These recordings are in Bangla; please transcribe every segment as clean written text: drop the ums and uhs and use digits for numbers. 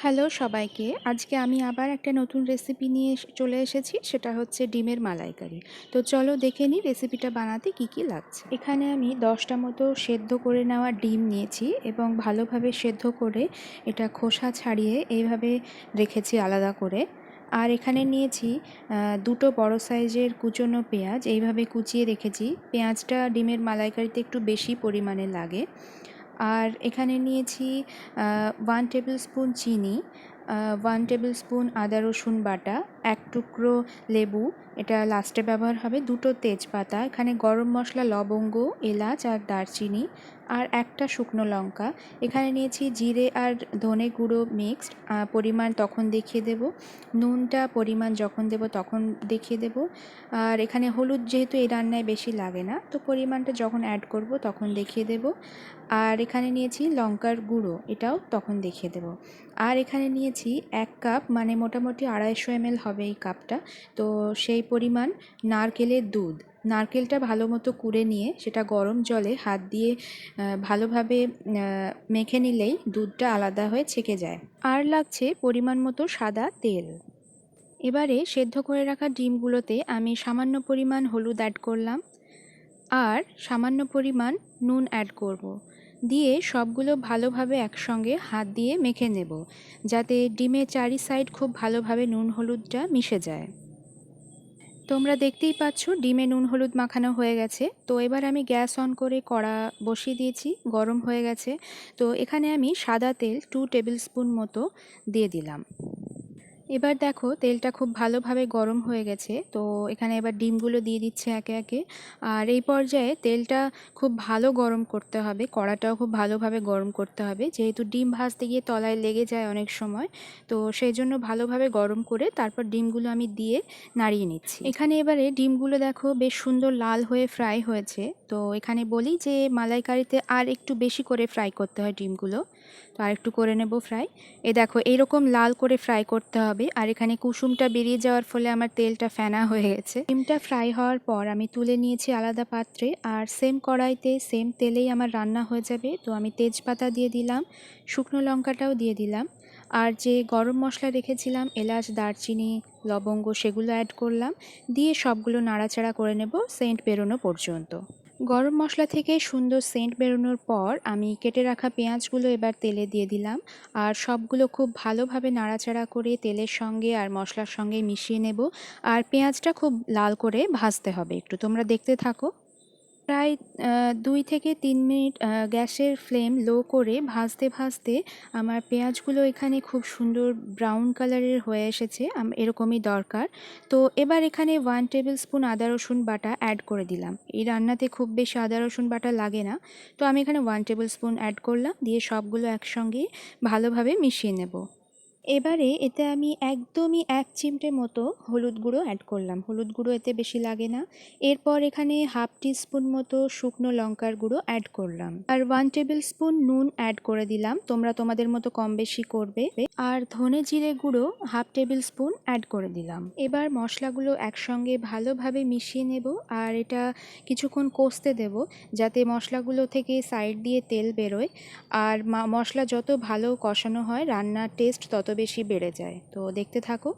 হ্যালো সবাইকে। আজকে আমি আবার একটা নতুন রেসিপি নিয়ে চলে এসেছি। সেটা হচ্ছে ডিমের মালাইকারি। তো চলো দেখে নিই রেসিপিটা বানাতে কি কি লাগছে। এখানে আমি 10টা মতো সেদ্ধ করে নেওয়া ডিম নিয়েছি এবং ভালোভাবে সেদ্ধ করে এটা খোসা ছাড়িয়ে এইভাবে রেখেছি আলাদা করে। আর এখানে নিয়েছি দুটো বড় সাইজের কুচনো পেঁয়াজ, এইভাবে কুচিয়ে রেখেছি। পেঁয়াজটা ডিমের মালাইকারিতে একটু বেশি পরিমাণে লাগে। আর এখানে নিয়েছি 1 টেবিল স্পুন চিনি, 1 টেবিল স্পুন আদা রসুন বাটা, 1 টুকরো লেবু, এটা লাস্টে ব্যবহার হবে, 2টো তেজপাতা, এখানে গরম মশলা, লবঙ্গ, এলাচ আর দারচিনি, আর একটা শুকনো লঙ্কা। এখানে নিয়েছি জিরে আর ধনে গুঁড়ো মিক্সড, পরিমাণ তখন দেখিয়ে দেব। নুনটা পরিমাণ যখন দেব তখন দেখিয়ে দেব। আর এখানে হলুদ যেহেতু এই রান্নায় বেশি লাগে না, তো পরিমাণটা যখন অ্যাড করব তখন দেখিয়ে দেব। আর এখানে নিয়েছি লঙ্কার গুঁড়ো, এটাও তখন দেখিয়ে দেব। আর এখানে নিয়েছি 1 কাপ, মানে মোটামুটি 250 ml হবে এই কাপটা। তো সেই পরিমাণ নারকেলের দুধ। নারকেলটা ভালো মতো কুড়ে নিয়ে সেটা গরম জলে হাত দিয়ে ভালোভাবে মেখে নিলেই দুধটা আলাদা হয়ে ছেঁকে যায়। আর লাগছে পরিমাণ মতো সাদা তেল। এবারে সেদ্ধ করে রাখা ডিমগুলোতে আমি সামান্য পরিমাণ হলুদ অ্যাড করলাম আর সামান্য পরিমাণ নুন অ্যাড করব। দিয়ে সবগুলো ভালোভাবে একসঙ্গে হাত দিয়ে মেখে নেব, যাতে ডিমের চারি সাইড খুব ভালোভাবে নুন হলুদটা মিশে যায়। তোমরা দেখতেই পাচ্ছ ডিমে নুন হলুদ মাখানো হয়ে গেছে। তো এবার আমি গ্যাস অন করে কড়া বসিয়ে দিয়েছি, গরম হয়ে গেছে। তো এখানে আমি সাদা তেল 2 টেবিল স্পুন মতো দিয়ে দিলাম। এবার দেখো তেলটা খুব ভালোভাবে গরম হয়ে গেছে। তো এখানে এবার ডিমগুলো দিয়ে দিচ্ছে একে একে। আর এই পর্যায়ে তেলটা খুব ভালো গরম করতে হবে, কড়াটাও খুব ভালোভাবে গরম করতে হবে, যেহেতু ডিম ভাজতে গিয়ে তলায় লেগে যায় অনেক সময়। তো সেই জন্য ভালোভাবে গরম করে তারপর ডিমগুলো আমি দিয়ে নাড়িয়ে নিচ্ছি। এখানে এবারে ডিমগুলো দেখো বেশ সুন্দর লাল হয়ে ফ্রাই হয়েছে। তো এখানে বলি যে মালাইকারিতে আর একটু বেশি করে ফ্রাই করতে হয় ডিমগুলো। তো আর একটু করে নেব ফ্রাই। দেখো এইরকম লাল করে ফ্রাই করতে হবে। আর এখানে কুসুমটা বেরিয়ে যাওয়ার ফলে আমার তেলটা ফেনা হয়ে গেছে। ডিমটা ফ্রাই হওয়ার পর আমি তুলে নিয়েছি আলাদা পাত্রে। আর সেম কড়াইতে সেম তেলেই আমার রান্না হয়ে যাবে। তো আমি তেজপাতা দিয়ে দিলাম, শুকনো লঙ্কাটাও দিয়ে দিলাম, আর যে গরম মশলা রেখেছিলাম এলাচ, দারচিনি, লবঙ্গ, সেগুলো অ্যাড করলাম। দিয়ে সবগুলো নাড়াচাড়া করে নেব সেন্ট বেরোনো পর্যন্ত। গরম মশলা থেকে সুন্দর সেন্ট বেরোনোর পর আমি কেটে রাখা পেঁয়াজগুলো এবার তেলে দিয়ে দিলাম। আর সবগুলো খুব ভালোভাবে নাড়াচাড়া করে তেলের সঙ্গে আর মশলার সঙ্গে মিশিয়ে নেব। আর পেঁয়াজটা খুব লাল করে ভাজতে হবে একটু, তোমরা দেখতে থাকো। প্রায় 2 থেকে 3 মিনিট গ্যাসের ফ্লেম লো করে ভাজতে ভাজতে আমার পেঁয়াজগুলো এখানে খুব সুন্দর ব্রাউন কালারের হয়ে এসেছে। এরকমই দরকার। তো এবার এখানে 1 টেবিল স্পুন আদা রসুন বাটা অ্যাড করে দিলাম। এই রান্নাতে খুব বেশি আদা রসুন বাটা লাগে না। তো আমি এখানে 1 টেবিল স্পুন অ্যাড করলাম, দিয়ে সবগুলো একসঙ্গে ভালোভাবে মিশিয়ে নেব। এবারে এতে আমি একদমই 1 চিমটে মতো হলুদ গুঁড়ো অ্যাড করলাম। হলুদ গুঁড়ো এতে বেশি লাগে না। এরপর এখানে হাফ টিস্পুন মতো শুকনো লঙ্কার গুঁড়ো অ্যাড করলাম। আর 1 টেবিল স্পুন নুন অ্যাড করে দিলাম, তোমরা তোমাদের মতো কম বেশি করবে। আর ধনে জিরে গুঁড়ো হাফ টেবিল স্পুন অ্যাড করে দিলাম। এবার মশলাগুলো একসঙ্গে ভালোভাবে মিশিয়ে নেব। আর এটা কিছুক্ষণ কষতে দেব, যাতে মশলাগুলো থেকে সাইড দিয়ে তেল বেরোয়। আর মশলা যত ভালো কষানো হয় রান্নার টেস্ট তত বেশি বেড়ে যায়। তো দেখতে থাকো।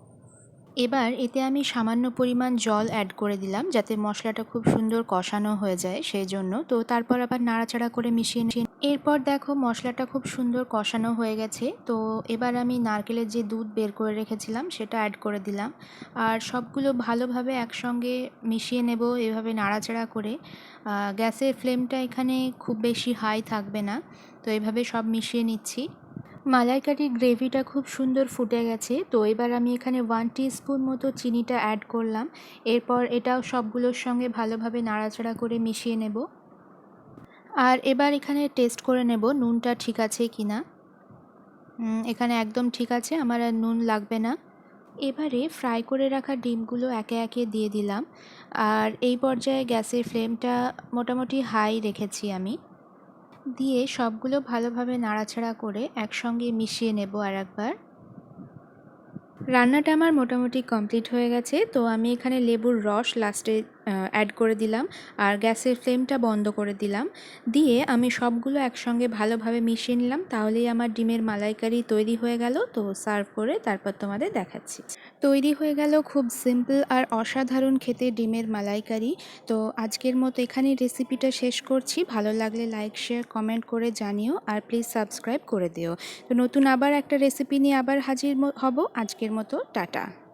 এবার এতে আমি সামান্য পরিমাণ জল অ্যাড করে দিলাম, যাতে মশলাটা খুব সুন্দর কষানো হয়ে যায় সেই জন্য। তো তারপর আবার নাড়াচাড়া করে মিশিয়ে নিয়ে এরপর দেখো মশলাটা খুব সুন্দর কষানো হয়ে গেছে। তো এবার আমি নারকেলের যে দুধ বের করে রেখেছিলাম সেটা অ্যাড করে দিলাম। আর সবগুলো ভালোভাবে একসঙ্গে মিশিয়ে নেব এভাবে নাড়াচাড়া করে। গ্যাসের ফ্লেমটা এখানে খুব বেশি হাই থাকবে না। তো এভাবে সব মিশিয়ে নিচ্ছি। মালাইকারির গ্রেভিটা খুব সুন্দর ফুটে গেছে। তো এবার আমি এখানে 1 টিস্পুন মতো চিনিটা অ্যাড করলাম। এরপর এটাও সবগুলোর সঙ্গে ভালোভাবে নাড়াচাড়া করে মিশিয়ে নেব। আর এবার এখানে টেস্ট করে নেব নুনটা ঠিক আছে কিনা। এখানে একদম ঠিক আছে, আমার আর নুন লাগবে না। এবারে ফ্রাই করে রাখা ডিমগুলো একে একে দিয়ে দিলাম। আর এই পর্যায়ে গ্যাসের ফ্লেমটা মোটামুটি হাই রেখেছি আমি। দিয়ে সবগুলো ভালোভাবে নাড়াচাড়া করে একসঙ্গে মিশিয়ে নেব আর একবার। রান্নাটা আমার মোটামুটি কমপ্লিট হয়ে গেছে। তো আমি এখানে লেবুর রস লাস্টে অ্যাড করে দিলাম আর গ্যাসের ফ্লেমটা বন্ধ করে দিলাম। দিয়ে আমি সবগুলো একসঙ্গে ভালোভাবে মিশিয়ে নিলাম, তাহলেই আমার ডিমের মালাইকারি তৈরি হয়ে গেল। তো সার্ভ করে তারপর তোমাদের দেখাচ্ছি। তৈরি হয়ে গেল খুব সিম্পল আর অসাধারণ খেতে ডিমের মালাইকারি। তো আজকের মতো এখানেই রেসিপিটা শেষ করছি। ভালো লাগলে লাইক শেয়ার কমেন্ট করে জানিও আর প্লিজ সাবস্ক্রাইব করে দিও। তো নতুন আবার একটা রেসিপি নিয়ে আবার হাজির হব। আজকের মতো টাটা।